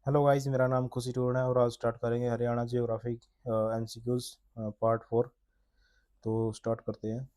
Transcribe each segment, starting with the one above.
Hello guys, मेरा नाम खुशी टूर्ण है और आज स्टार्ट करेंगे हरियाणा जियोग्राफी एमसीक्यूज पार्ट 4। तो स्टार्ट करते हैं।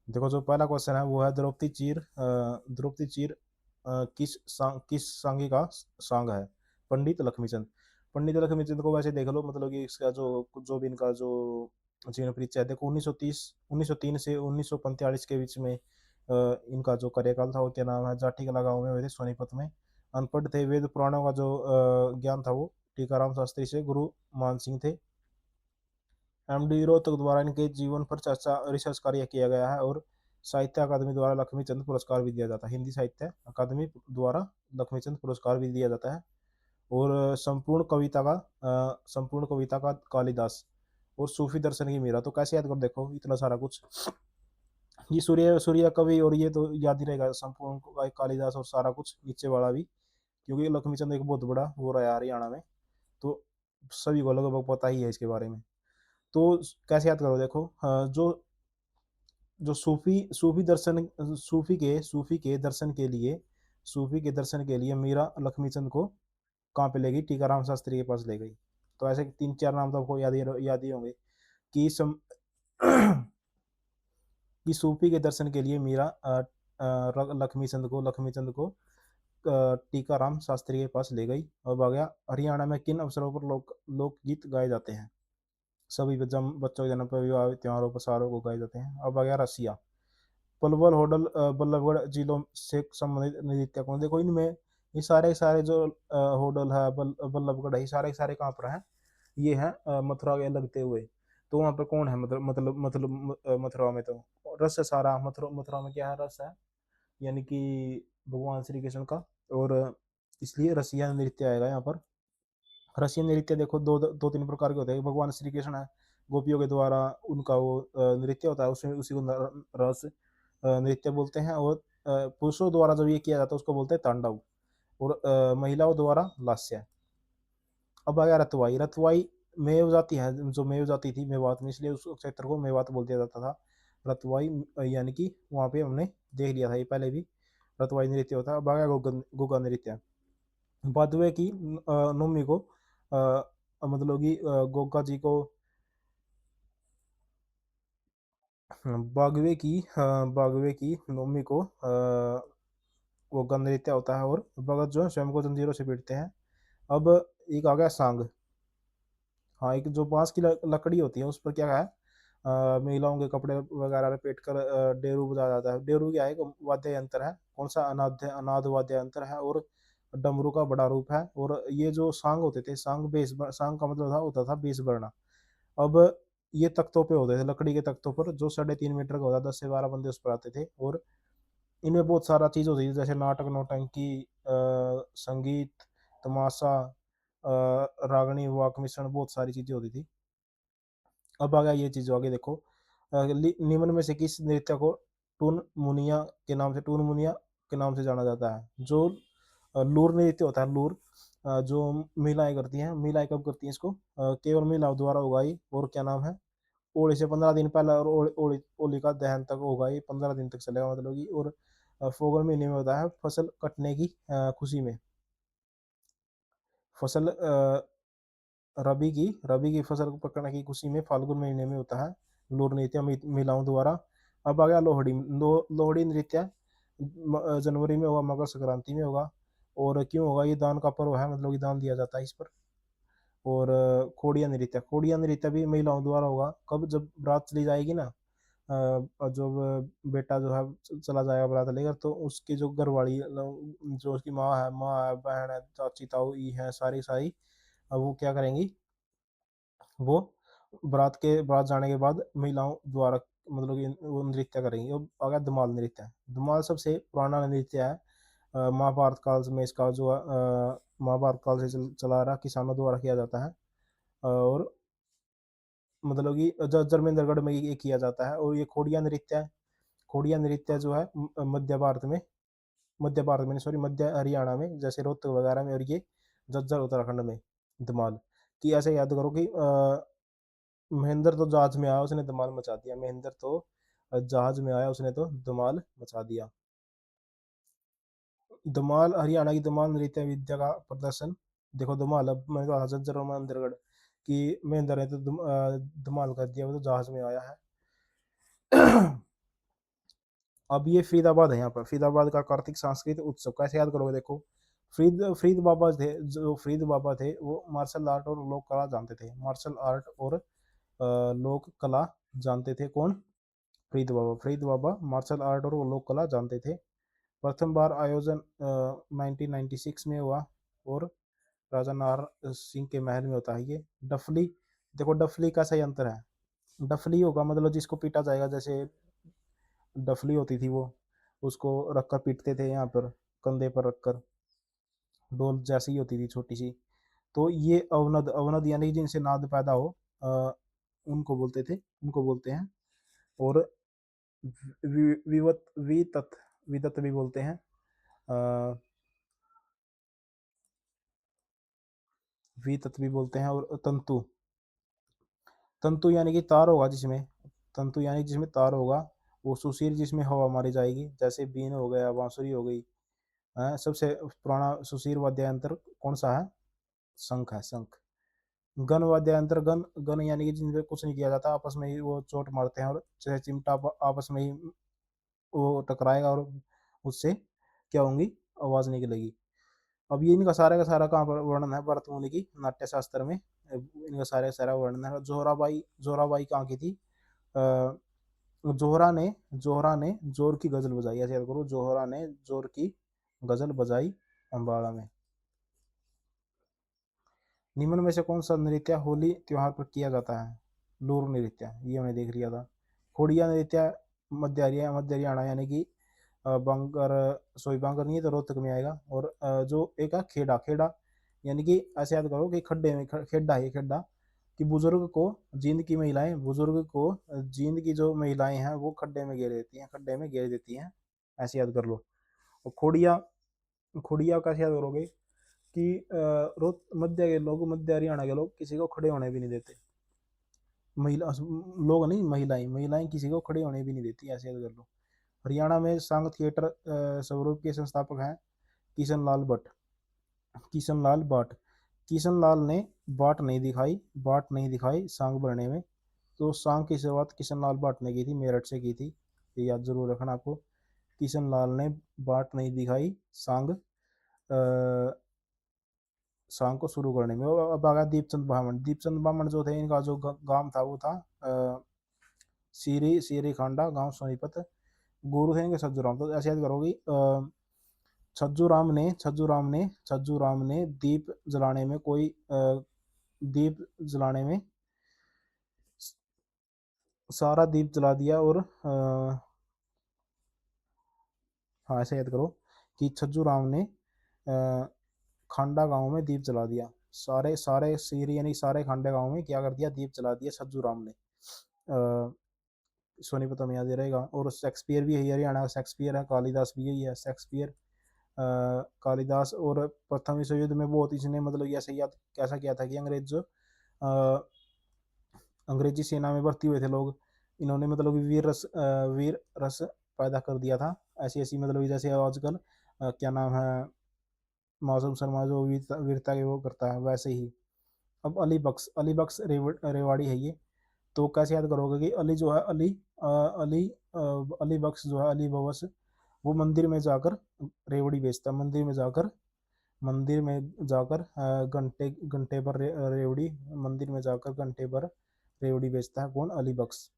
देखो, जो पहला क्वेश्चन है वो है द्रौपदी चीर किस सांगी का सांग है? पंडित लक्ष्मीचंद। पंडित लक्ष्मीचंद को वैसे देख लो, मतलब कि इसका जो जो भी इनका जो जीवन परिचय है, देखो 1903 से 1945 के बीच में इनका जो कार्यकाल था वो क्या नाम है, जाठी कला गाँव में हुए थे, सोनीपत में। अनपढ़ थे, वेद पुराणों का जो ज्ञान था वो टीकाराम शास्त्री से गुरु मान सिंह थे। एमडी रोहतक द्वारा इनके जीवन पर चर्चा रिसर्च कार्य किया गया है और साहित्य अकादमी द्वारा लक्ष्मीचंद पुरस्कार भी दिया जाता है। हिंदी साहित्य अकादमी द्वारा लक्ष्मीचंद पुरस्कार भी दिया जाता है। और संपूर्ण कविता का कालिदास और सूफी दर्शन की मीरा। तो कैसे याद कर, देखो इतना सारा कुछ। ये सूर्य सूर्य कवि, और ये तो याद ही रहेगा, संपूर्ण कालिदास और सारा कुछ नीचे वाला भी, क्योंकि लक्ष्मीचंद एक बहुत बड़ा वो रहा है हरियाणा में। तो सभी को लगभग पता ही है इसके बारे में। तो कैसे याद करो, देखो जो जो सूफी के दर्शन के लिए मीरा लक्ष्मीचंद को कहाँ पे ले गई? टीकाराम शास्त्री के पास ले गई। तो ऐसे तीन चार नाम तो आपको याद ही होंगे कि कि सूफी के दर्शन के लिए मीरा लक्ष्मीचंद को टीकाराम शास्त्री के पास ले गई। अब आ गया, हरियाणा में किन अवसरों पर लोकगीत गाए जाते हैं? सभी बच्चों के जन्म पर, विवाह, त्योहारों पर, सारों को गाए जाते हैं। अब आ गया रसिया। पलवल, होडल, बल्लभगढ़ जिलों से संबंधित नृत्य कौन? देखो इनमें ये सारे सारे जो होडल है, बल्लभगढ़ है, ये सारे सारे कहाँ पर हैं? ये है मथुरा के लगते हुए। तो वहाँ पर कौन है? मथुरा में तो रस है सारा। मथुरा में क्या है? रस है, यानी कि भगवान श्री कृष्ण का। और इसलिए रसिया नृत्य आएगा यहाँ पर। रसियन नृत्य देखो दो दो तीन प्रकार के होते हैं। भगवान श्री कृष्ण है, गोपियों के द्वारा उनका वो नृत्य होता है, उसमें उसी को रस नृत्य बोलते हैं। और पुरुषों द्वारा जब ये किया जाता है उसको बोलते हैं तांडव। और महिलाओं द्वारा लास्य। अब आ गया रतवाई। रतवाई मेव जाति है, जो मेव जाति थी मेवात में, इसलिए उस क्षेत्र को मेवात बोल दिया जाता था। रतवाई यानी कि वहाँ पे हमने देख लिया था ये पहले भी, रतवाई नृत्य होता है। अब आ गया गोगा नृत्य। बादवे की नोमी को मतलब कि गोगा जी को बागवे की नोमी को गोगा नृत्य होता है। और भगत जो है स्वयं को जंजीरों से पीटते हैं। अब एक आ गया सांग। हाँ, एक जो बांस की लकड़ी होती है उस पर क्या है, महिलाओं के कपड़े वगैरह लपेट कर डेरू बजाया जाता है। डेरू क्या है? एक वाद्य यंत्र है। कौन सा? अनाद वाद्य यंत्र है और डमरू का बड़ा रूप है। और ये जो सांग होते थे, सांग का मतलब होता था बेस भरना। अब ये तख्तों पे होते थे, लकड़ी के तख्तों पर, जो 3.5 मीटर का होता था। 10 से 12 बंदे उस पर आते थे। और इनमें बहुत सारा चीज होती थी, जैसे नाटक, नौटंकी, संगीत, तमाशा, रागनी, वाक मिश्रण, बहुत सारी चीजें होती थी। अब आ गया ये चीज, आगे देखो। निम्न में से किस नृत्य को टून मुनिया के नाम से जाना जाता है? जो लूर नृत्य होता है, लूर जो महिलाएं करती हैं। महिलाएं कब करती हैं इसको? केवल महिलाओं द्वारा होगा ये। और क्या नाम है? होली से 15 दिन पहले, और होली का दहन तक होगा ये, 15 दिन तक चलेगा मतलब कि। और फोगल महीने में होता है, फसल कटने की खुशी में। फसल रबी की फसल को पकड़ने की खुशी में फाल्गुन महीने में होता है लोर नृत्य महिलाओं द्वारा। अब आ गया लोहड़ी। लोहड़ी नृत्य जनवरी में होगा, मकर संक्रांति में होगा। और क्यों होगा? ये दान का पर्व है, मतलब कि दान दिया जाता है इस पर। और खोड़िया नृत्य भी महिलाओं द्वारा होगा। कब? जब बारात चली जाएगी ना, जब बेटा जो है चला जाएगा बारात लेकर, तो उसकी जो घरवाली, जो उसकी माँ है, बहन है, चाची ताऊ है, सारी सारी, अब वो क्या करेंगी? वो बारात जाने के बाद महिलाओं द्वारा, मतलब कि वो नृत्य करेंगी। अब आ गया धमाल नृत्य। धमाल सबसे पुराना नृत्य है। महाभारत काल में इसका जो महाभारत काल से चला रहा, किसानों द्वारा किया जाता है। और मतलब कि धर्मेंद्रगढ़ में ये किया जाता है। और ये खोड़िया नृत्य जो है मध्य भारत में, सॉरी, मध्य हरियाणा में, जैसे रोहतक वगैरह में। और ये झज्जर उत्तराखंड में धमाल। कि ऐसे याद करो कि महेंद्र तो जहाज में आया, उसने धमाल मचा दिया। महेंद्र तो जहाज में आया, उसने तो धमाल मचा दिया। धमाल हरियाणा की धमाल नृत्य विद्या का प्रदर्शन। देखो धमाल, अब मैंने कहा झज्जर और महेंद्रगढ़ कि महेंद्र ने तो धमाल कर दिया, वो तो जहाज में आया है। अब ये फरीदाबाद है, यहाँ पर फरीदाबाद का कार्तिक सांस्कृतिक उत्सव कैसे याद करोगे, देखो फरीद बाबा थे, जो फरीद बाबा थे वो मार्शल आर्ट और लोक कला जानते थे, मार्शल आर्ट और लोक कला जानते थे। कौन? फरीद बाबा मार्शल आर्ट और लोक कला जानते थे। प्रथम बार आयोजन 1996 में हुआ और राजा नाहर सिंह के महल में होता है ये। डफली, देखो डफली का सही अंतर है, डफली होगा मतलब जिसको पीटा जाएगा, जैसे डफली होती थी वो, उसको रखकर पीटते थे यहाँ पर, कंधे पर रखकर, डोल जैसी ही होती थी छोटी सी। तो ये अवनद, अवनद यानी जिनसे नाद पैदा हो, उनको बोलते थे, उनको बोलते हैं। और विवत वितत विदत भी बोलते हैं। वितत भी बोलते हैं। और तंतु, तंतु यानी कि तार होगा जिसमें, तंतु यानी जिसमें तार होगा। वो सुशीर जिसमें हवा मारी जाएगी, जैसे बीन हो गया, बांसुरी हो गई। सबसे पुराना सुशीर वाद्य यंत्र कौन सा है? शंख है, शंख। गन वाद्य यंत्र, गन गन यानी कि जिनपे कुछ नहीं किया जाता, आपस में ही वो चोट मारते हैं, और चाहे चिमटा आपस में ही वो टकराएगा और उससे क्या होंगी, आवाज निकलेगी। अब ये इनका सारा का सारा कहाँ पर वर्णन है? भरत मुनि की नाट्य शास्त्र में इनका सारा का सारा वर्णन है। जोहराबाई, जोहराबाई कहाँ की थी? जोहरा ने जोर की गजल बजाई, ऐसे याद करो, जोहरा ने जोर की गजल बजाई अम्बाड़ा में। निम्न में से कौन सा नृत्य होली त्योहार पर किया जाता है? लूर नृत्य, ये हमने देख लिया था। खोड़िया नृत्य मध्य हरियाणा यानी कि बांगर, सॉरी बांगर नहीं है तो रोहतक में आएगा। और जो एक है खेड़ा, खेड़ा यानी कि ऐसे याद करो कि खड्डे में, खेड़ा है खेड़ा, कि बुजुर्ग को, जींद की महिलाएं, बुजुर्ग को जींद की जो महिलाएं हैं वो खड्डे में घेर देती हैं, खड्डे में घेर देती हैं, ऐसे याद कर लो। और खोड़िया, खोड़िया कैसे याद करोगे कि रोहत मध्य के लोग, मध्य हरियाणा के लोग किसी को खड़े होने भी नहीं देते, महिला लोग नहीं, महिलाएं, महिलाएं किसी को खड़े होने भी नहीं देती, ऐसे याद कर लो। हरियाणा में सांग थिएटर स्वरूप के संस्थापक हैं किशन लाल भट्ट, किशन लाल भाट। किशन लाल ने बाट नहीं दिखाई सांग भरने में। तो सांग की शुरुआत किशन लाल भाट ने की थी, मेरठ से की थी, ये याद जरूर रखना आपको। किशन लाल ने बाट नहीं दिखाई सांग, सांग को शुरू करने में। अब आ गया दीपचंद ब्राह्मण, दीपचंद ब्राह्मण जो थे, इनका जो गांव था वो था सीरी, सीरी खांडा, गांव सोनीपत। गुरु थे इनके छज्जू राम। तो ऐसे याद करोगी, छज्जू राम ने दीप जलाने में कोई दीप जलाने में सारा दीप जला दिया। और हाँ ऐसे याद करो कि छज्जू राम ने खांडा गांव में दीप जला दिया, सारे सारे सीरी यानी सारे खांडा गांव में क्या कर दिया, दीप जला दिया छज्जू राम ने। सोनीपत में याद रहेगा। और शेक्सपियर भी है, हरियाणा का शेक्सपियर है, कालिदास भी यही है शेक्सपियर, कालिदास। और प्रथम विश्व युद्ध में बहुत इसने मतलब ऐसे याद कैसा किया था कि अंग्रेजी सेना में भर्ती हुए थे लोग, इन्होंने मतलब वीर रस पैदा कर दिया था। ऐसी ऐसी मतलब जैसे आजकल क्या नाम है, मौसम शर्मा जो वीरता के वो करता है, वैसे ही। अब अली बख्श रेवाड़ी है ये। तो कैसे याद करोगे कि अली जो है, अली अली बख्श जो है, अली बवस, वो मंदिर में जाकर रेवड़ी बेचता है, मंदिर में जाकर घंटे घंटे पर रेवड़ी, मंदिर में जाकर घंटे पर रेवड़ी बेचता है। कौन? अली बख्श।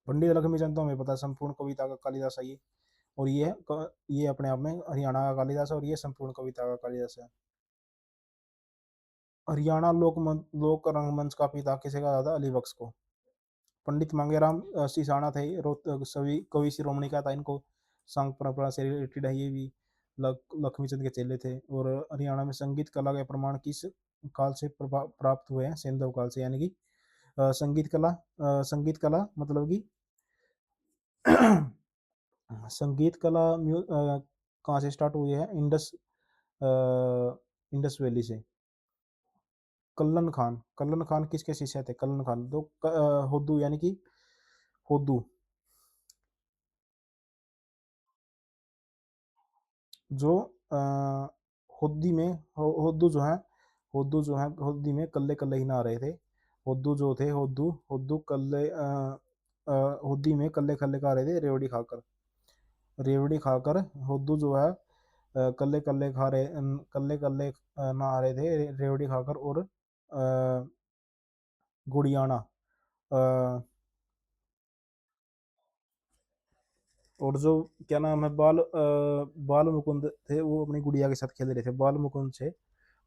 पंडित लक्ष्मीचंद तो हमें पता है संपूर्ण कविता का कालिदास है ये। और ये अपने आप में हरियाणा का कालिदास है, और ये संपूर्ण कविता का कालिदास है। हरियाणा लोक रंगमंच का पिता किसे कहा जाता? अली बख्श को। पंडित मांगेराम सिसाना थे, सभी कवि शिरोमणि का था इनको, संघ परंपरा से रिलेटेड है ये भी। लक्ष्मीचंद के चेले थे। और हरियाणा में संगीत कला के प्रमाण किस काल से प्राप्त हुए हैं? सेंधव काल से, यानी कि संगीत कला मतलब कि संगीत कला कहाँ से स्टार्ट हुई है? इंडस वैली से। कल्लन खान किसके शिष्य थे? कल्लन खान तो हुद्दू यानी कि हुद्दू। जो हुद्दी में हुद्दू जो है, हुद्दी में कल्ले कल्ले ही नहा रहे थे। हुद्दू जो थे, हुद्दू हुद्दू कल्ले हुद्दी में कल्ले कल्ले खा रहे थे रेवड़ी खाकर। रेवड़ी खाकर हुद्दू जो है कल्ले कल्ले खा रहे कल्ले कल्ले नहा रहे थे रेवड़ी खाकर। और गुड़ियाना और जो क्या नाम है, बाल मुकुंद थे, वो अपनी गुड़िया के साथ खेल रहे थे। बाल मुकुंद से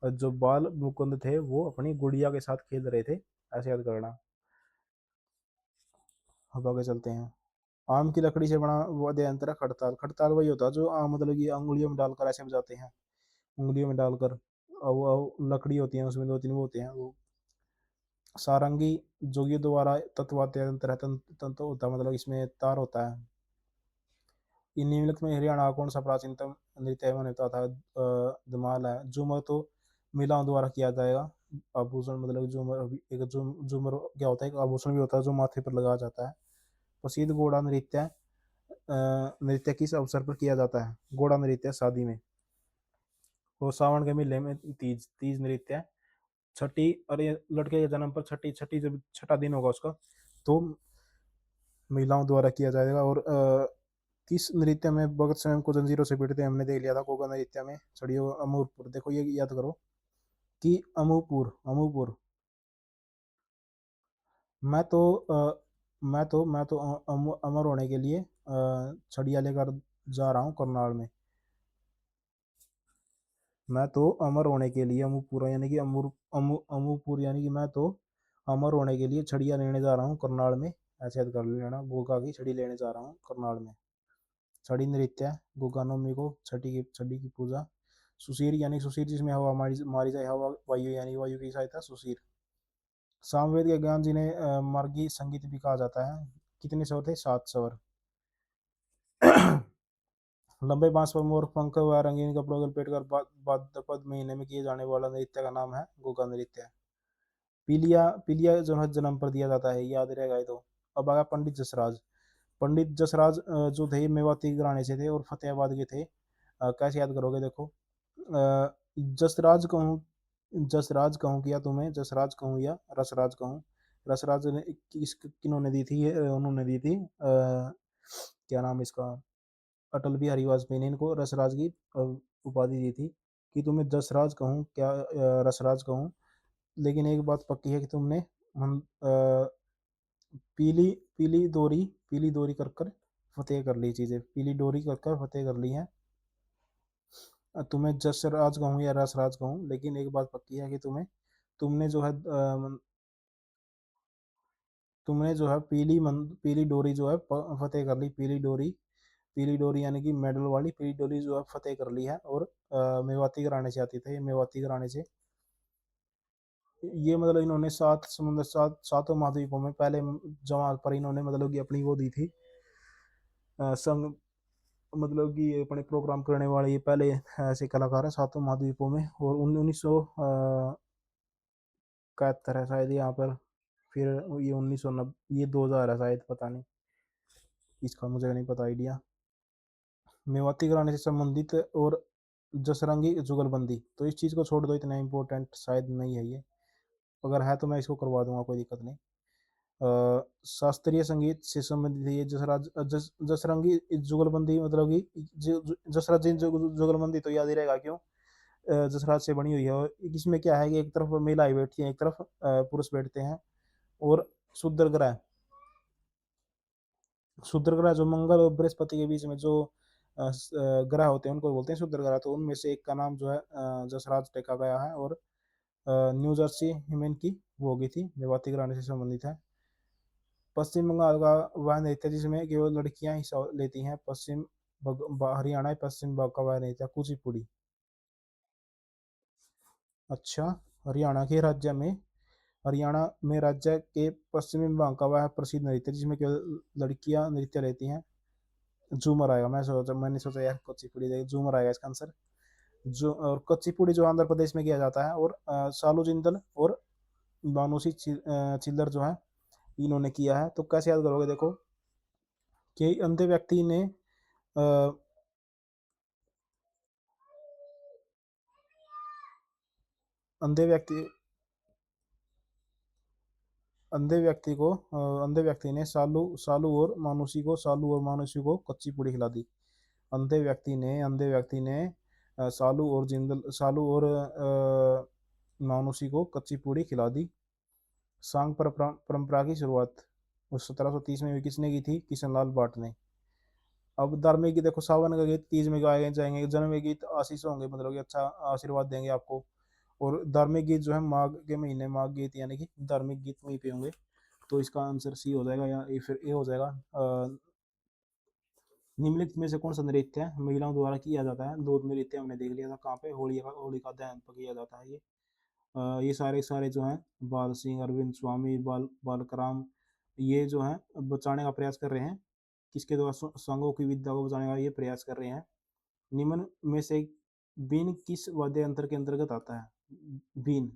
जो बाल मुकुंद थे वो अपनी गुड़िया के साथ खेल रहे थे। ऐसे याद करना। अब आगे चलते हैं। आम की लकड़ी से बना वाद्य यंत्र है खड़ताल। खड़ताल वही होता है जो आम मतलब कि अंगुलियों में डालकर ऐसे बजाते हैं, उंगलियों में डालकर। और वो लकड़ी होती है, उसमें दो तीन वो होते हैं वो। सारंगी जोगियों द्वारा तत्वाद्य यंत्र है। तंत्र होता है मतलब इसमें तार होता है। इन निम्नलिखित में हरियाणा का कौन सा प्राचीनतम नृत्य एवं होता था? धमाल है। झूमर तो महिलाओं द्वारा किया जाएगा। आभूषण मतलब झूमर, एक झूमर क्या होता है, एक आभूषण भी होता है जो माथे पर लगाया जाता है। प्रसिद्ध घोड़ा नृत्य नृत्य किस अवसर पर किया जाता है? घोड़ा नृत्य शादी में। और सावन के मेले में तीज, तीज नृत्य है। छठी, अरे लड़के के जन्म पर छठी, छठी जब छठा दिन होगा उसका, तो महिलाओं द्वारा किया जाएगा। और किस नृत्य में भगत स्वयं को जंजीरों से पीटते हैं? हमने देख लिया था कोगा नृत्य में। छड़ियों अमूरपुर, देखो ये याद करो कि अमूपुर, अमूपुर। मैं तो अमर होने के लिए छड़िया लेकर जा रहा हूँ करनाल में। मैं तो अमर होने के लिए अमूपुर यानी कि अमूपुर यानी कि मैं तो अमर होने के लिए छड़िया लेने जा रहा हूँ करनाल में। ऐसे याद कर लेना, गोगा की छड़ी लेने जा रहा हूँ करनाल में। छड़ी नृत्य है गोगा नवमी को, छठी की पूजा। सुशीर यानी सुशीर जिसमें हवा मारी मारी जाए, हवा वायु यानी वायु की सहायता सुशीर। सामवेद के ज्ञान जिन्हें मार्गी संगीत भी कहा जाता है। कितने स्वर थे? 7 स्वर। लंबे बांस पर मोर पंख व रंगीन कपड़ों को लपेट कर भाद्रपद महीने में किए जाने वाला नृत्य का नाम है गोगा नृत्य। पीलिया, पीलिया जो है जन्म पर दिया जाता है, याद रहेगा ये तो। अब आया पंडित जसराज। पंडित जसराज जो थे मेवाती घराने से थे और फतेहाबाद के थे। कैसे याद करोगे देखो। जसराज कहूँ, जसराज कहूँ क्या तुम्हें, जसराज कहूँ या रसराज कहूँ? रसराज ने किन्होंने दी थी? उन्होंने दी थी क्या नाम इसका, अटल बिहारी वाजपेयी ने इनको रसराज की उपाधि दी थी। कि तुम्हें जसराज कहूँ क्या रसराज कहूँ, लेकिन एक बात पक्की है कि तुमने पीली पीली दोरी कर कर फतेह कर ली चीजें, पीली डोरी कर कर फतेह कर ली है। तुम्हें जसराज कहूँ या रसराज कहूँ, लेकिन एक बात पक्की है कि तुमने जो है तुमने जो है पीली डोरी जो है फतेह कर ली। पीली डोरी यानी कि मेडल वाली पीली डोरी जो है फतेह कर ली है। और मेवाती घराने से आती थे, मेवाती घराने से। ये मतलब इन्होंने सातों महाद्वीपों में पहले जमा पर इन्होंने मतलब कि अपनी वो दी थी संग, मतलब कि ये अपने प्रोग्राम करने वाले ये पहले ऐसे कलाकार है सातों महाद्वीपों में। और 1971 है शायद यहाँ पर। फिर ये 1990, ये 2000 है शायद, पता नहीं, इसका मुझे नहीं पता आइडिया। मेवाती घराने से संबंधित और जसरंगी जुगलबंदी, तो इस चीज़ को छोड़ दो, इतना इम्पोर्टेंट शायद नहीं है ये। अगर है तो मैं इसको करवा दूंगा, कोई दिक्कत नहीं। शास्त्रीय संगीत से संबंधित है ये जसरंगी जुगलबंदी, मतलब कि जसराज जुगलबंदी तो याद ही रहेगा क्यों, जसराज से बनी हुई है। और इसमें क्या है कि एक तरफ महिलाएं बैठती हैं, एक तरफ पुरुष बैठते हैं। और शुद्र ग्रह, शुद्र ग्रह जो मंगल और बृहस्पति के बीच में जो ग्रह होते हैं उनको बोलते हैं शुद्र ग्रह। तो उनमें से एक का नाम जो है जसराज टेका गया है। और न्यू जर्सी हिमेन की वो हो गई थी, मेवाती घराने से संबंधित है। पश्चिम बंगाल का वह नृत्य जिसमें केवल लड़कियां हिस्सा लेती हैं, हरियाणा पश्चिम बंगाल का वह नृत्य कुचिपुड़ी। अच्छा, हरियाणा के राज्य में, हरियाणा में राज्य के पश्चिमी भाग का वह प्रसिद्ध नृत्य जिसमें केवल लड़कियां नृत्य लेती हैं, झूमर आएगा। मैंने सोचा यार कुचिपुड़ी देख, झूमर आएगा इसका आंसर। जो और कुचिपुड़ी जो आंध्र प्रदेश में किया जाता है। और सालू जिंदल और बानुसी चिल्लर जो है इन्होंने किया है। तो कैसे याद करोगे देखो कि अंधे व्यक्ति ने अंधे व्यक्ति अंधे व्यक्ति ने सालू सालू और मानुषी को कच्ची पूड़ी खिला दी। अंधे व्यक्ति ने सालू और मानुषी को कच्ची पूड़ी खिला दी। सांग परंपरा की शुरुआत 1730 में किसने की थी? किशनलाल भाट ने। अब धार्मिक गीत देखो, सावन का गीत तीज में गाए जाएंगे, जन्म में गीत आशीष होंगे, मतलब कि अच्छा आशीर्वाद देंगे आपको। और धार्मिक गीत जो है माघ के महीने, माघ गीत यानी कि धार्मिक गीत वहीं पे होंगे। तो इसका आंसर सी हो जाएगा, या फिर ए हो जाएगा। निम्नलिखित में से कौन सा नृत्य है महिलाओं द्वारा किया जाता है? दो नृत्य हमने देख लिया था कहाँ पे, होलिका दहन पर किया जाता है ये। ये सारे सारे जो हैं बाल सिंह, अरविंद स्वामी, बालकराम, ये जो है बचाने का प्रयास कर रहे हैं। किसके द्वारा? संघों की विद्या को बचाने का ये प्रयास कर रहे हैं। निम्न में से बीन किस वाद्य यंत्र के अंतर्गत आता है? बीन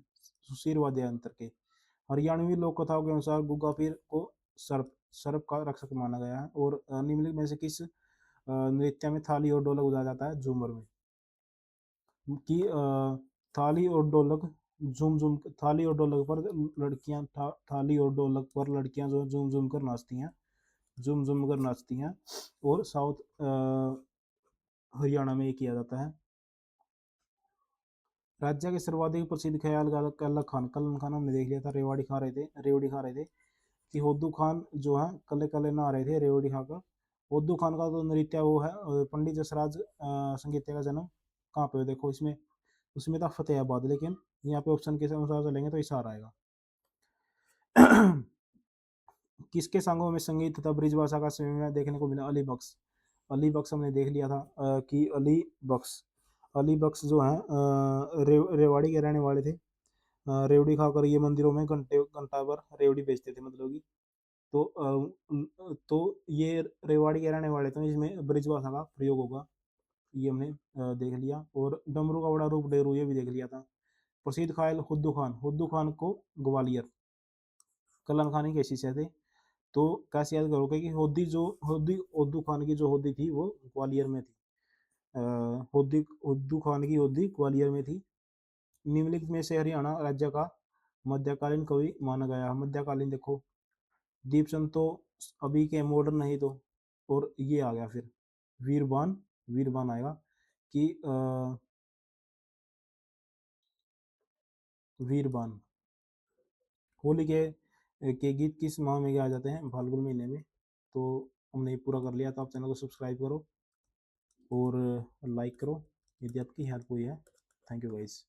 सुशीर वाद्य यंत्र के। हरियाणवी लोक कथाओं के अनुसार गुग्गा पीर को सर्प सर्प का रक्षक माना गया है। और निम्नलिखित में से किस नृत्य में थाली और ढोलक बजाया जाता है? झूमर में। कि थाली और ढोलक झूम झूम थाली और ढोलक पर लड़कियां थाली और ढोलक पर लड़कियां जो झूम झूम कर नाचती हैं, झूम झूम कर नाचती हैं। और साउथ हरियाणा में ये किया जाता है। राज्य के सर्वाधिक प्रसिद्ध ख्याल कल्ला खान। कल्ला खान हमने देख लिया था, रेवड़ी खा रहे थे। कि होद्दू खान जो है कल्ले कल्ले नहा रहे थे रेवड़ी खाकर। होद्दू खान का तो नृत्य वो है, पंडित जसराज संगीत का जन्म कहाँ पे? देखो इसमें, उसमें था फतेहाबाद, लेकिन यहाँ पे ऑप्शन के अनुसार चलेंगे तो इशारा आएगा। किसके संगों में संगीत तथा ब्रिजभाषा का संयोजन देखने को मिला? अली बख्श। अली बख्श हमने देख लिया था कि अली बख्श जो है रेवाड़ी के रहने वाले थे। रेवड़ी खाकर ये मंदिरों में घंटा भर रेवड़ी बेचते थे, मतलब कि। तो ये रेवाड़ी के रहने वाले थे, इसमें ब्रिजभाषा का प्रयोग होगा, ये हमने देख लिया। और डमरू का बड़ा रूप डेरू, ये भी देख लिया था। प्रसिद्ध खायल हुद्दू खान को ग्वालियर कलन खान के शिष्य थे। तो कैसे याद करोगे कि हुद्दू खान की जो होद्दी थी वो ग्वालियर में थी। हुद्दू खान की होद्दी ग्वालियर में थी। निम्नलिखित में से हरियाणा राज्य का मध्यकालीन कवि माना गया। मध्यकालीन देखो, दीपचंद तो अभी के मॉडर्न नहीं तो, और ये आ गया फिर वीरबान। वीरबान आएगा कि वीरबान। होली के गीत किस माह में गाए जाते हैं? फाल्गुन महीने में। तो हमने पूरा कर लिया, तो आप चैनल को सब्सक्राइब करो और लाइक करो यदि आपकी हेल्प हुई है। Thank you guys.